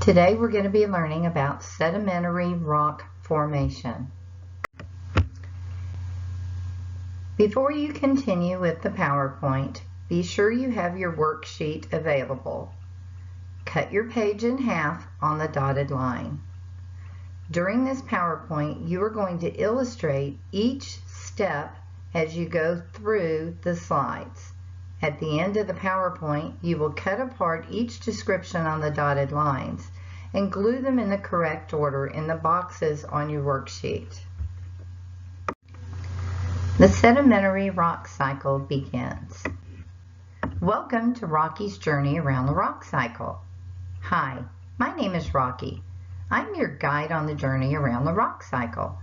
Today we're going to be learning about sedimentary rock formation. Before you continue with the PowerPoint, be sure you have your worksheet available. Cut your page in half on the dotted line. During this PowerPoint, you are going to illustrate each step as you go through the slides. At the end of the PowerPoint, you will cut apart each description on the dotted lines and glue them in the correct order in the boxes on your worksheet. The sedimentary rock cycle begins. Welcome to Rocky's journey around the rock cycle. Hi, my name is Rocky. I'm your guide on the journey around the rock cycle.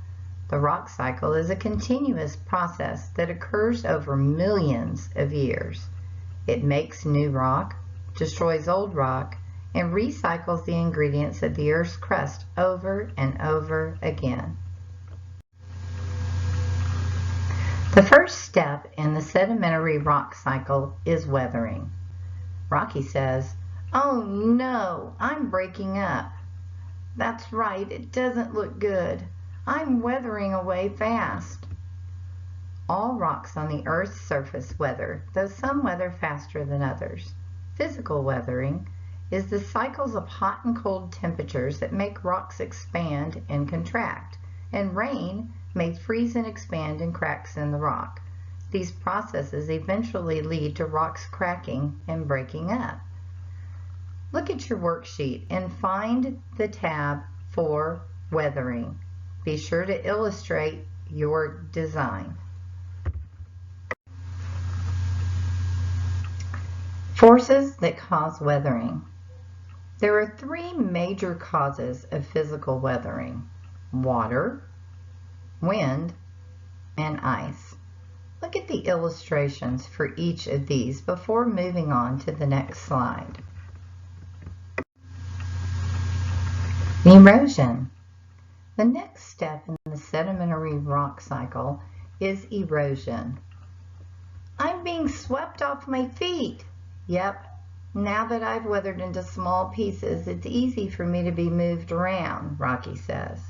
The rock cycle is a continuous process that occurs over millions of years. It makes new rock, destroys old rock, and recycles the ingredients of the Earth's crust over and over again. The first step in the sedimentary rock cycle is weathering. Rocky says, "Oh no, I'm breaking up." That's right, it doesn't look good. I'm weathering away fast. All rocks on the Earth's surface weather, though some weather faster than others. Physical weathering is the cycles of hot and cold temperatures that make rocks expand and contract, and rain may freeze and expand in cracks in the rock. These processes eventually lead to rocks cracking and breaking up. Look at your worksheet and find the tab for weathering. Be sure to illustrate your design. Forces that cause weathering. There are three major causes of physical weathering: water, wind, and ice. Look at the illustrations for each of these before moving on to the next slide. Erosion. The next step in the sedimentary rock cycle is erosion. I'm being swept off my feet. Yep, now that I've weathered into small pieces, it's easy for me to be moved around, Rocky says.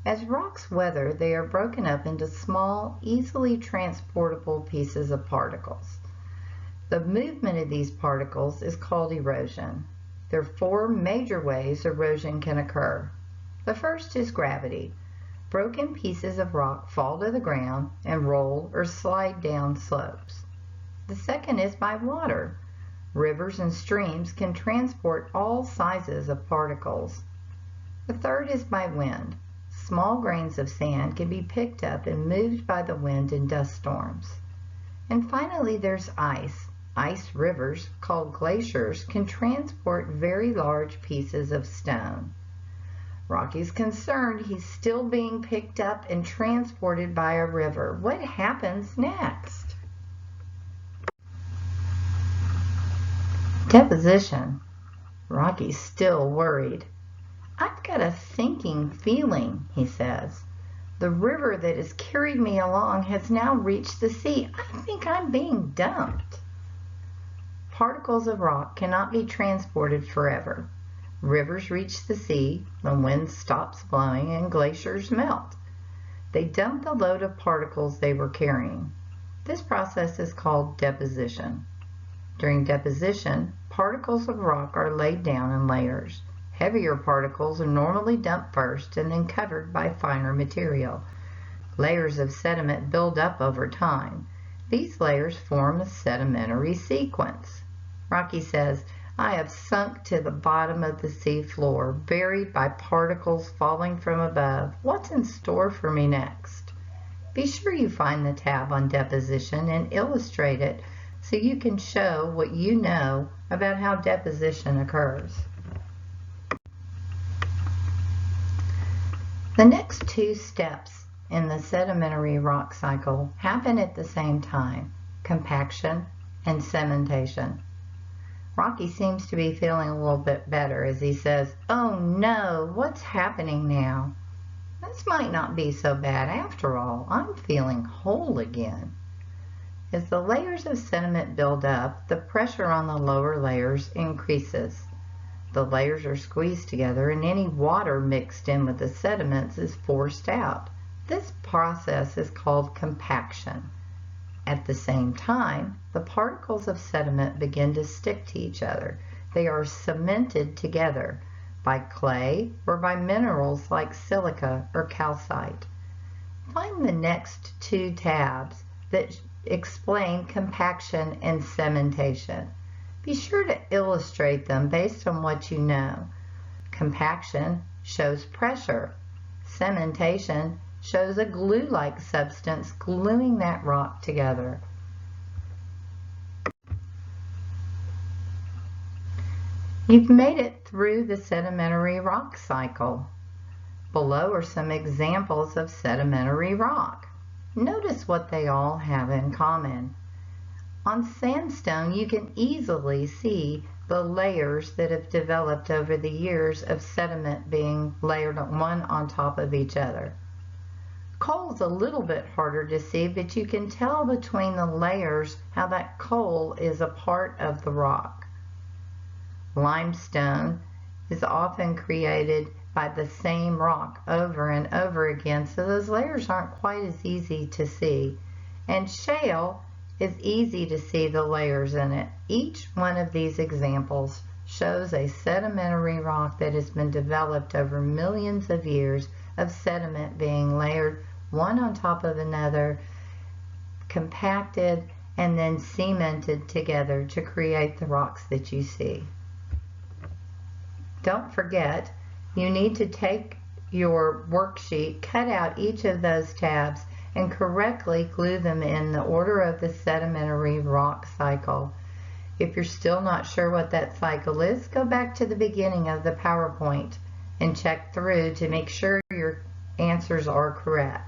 As rocks weather, they are broken up into small, easily transportable pieces of particles. The movement of these particles is called erosion. There are four major ways erosion can occur. The first is gravity. Broken pieces of rock fall to the ground and roll or slide down slopes. The second is by water. Rivers and streams can transport all sizes of particles. The third is by wind. Small grains of sand can be picked up and moved by the wind in dust storms. And finally, there's ice. Ice rivers, called glaciers, can transport very large pieces of stone. Rocky's concerned he's still being picked up and transported by a river. What happens next? Deposition. Rocky's still worried. I've got a sinking feeling, he says. The river that has carried me along has now reached the sea. I think I'm being dumped. Particles of rock cannot be transported forever. Rivers reach the sea, the wind stops blowing, and glaciers melt. They dump the load of particles they were carrying. This process is called deposition. During deposition, particles of rock are laid down in layers. Heavier particles are normally dumped first and then covered by finer material. Layers of sediment build up over time. These layers form a sedimentary sequence. Rocky says, I have sunk to the bottom of the sea floor, buried by particles falling from above. What's in store for me next? Be sure you find the tab on deposition and illustrate it so you can show what you know about how deposition occurs. The next two steps in the sedimentary rock cycle happen at the same time: compaction and cementation. Rocky seems to be feeling a little bit better as he says, "Oh no, what's happening now? This might not be so bad after all. I'm feeling whole again." As the layers of sediment build up, the pressure on the lower layers increases. The layers are squeezed together and any water mixed in with the sediments is forced out. This process is called compaction. At the same time, the particles of sediment begin to stick to each other. They are cemented together by clay or by minerals like silica or calcite. Find the next two tabs that explain compaction and cementation. Be sure to illustrate them based on what you know. Compaction shows pressure. Cementation shows a glue-like substance gluing that rock together. You've made it through the sedimentary rock cycle. Below are some examples of sedimentary rock. Notice what they all have in common. On sandstone, you can easily see the layers that have developed over the years of sediment being layered one on top of each other. Coal's a little bit harder to see, but you can tell between the layers how that coal is a part of the rock. Limestone is often created by the same rock over and over again, so those layers aren't quite as easy to see. And shale is easy to see the layers in it. Each one of these examples shows a sedimentary rock that has been developed over millions of years of sediment being layered one on top of another, compacted, and then cemented together to create the rocks that you see. Don't forget, you need to take your worksheet, cut out each of those tabs, and correctly glue them in the order of the sedimentary rock cycle. If you're still not sure what that cycle is, go back to the beginning of the PowerPoint and check through to make sure your answers are correct.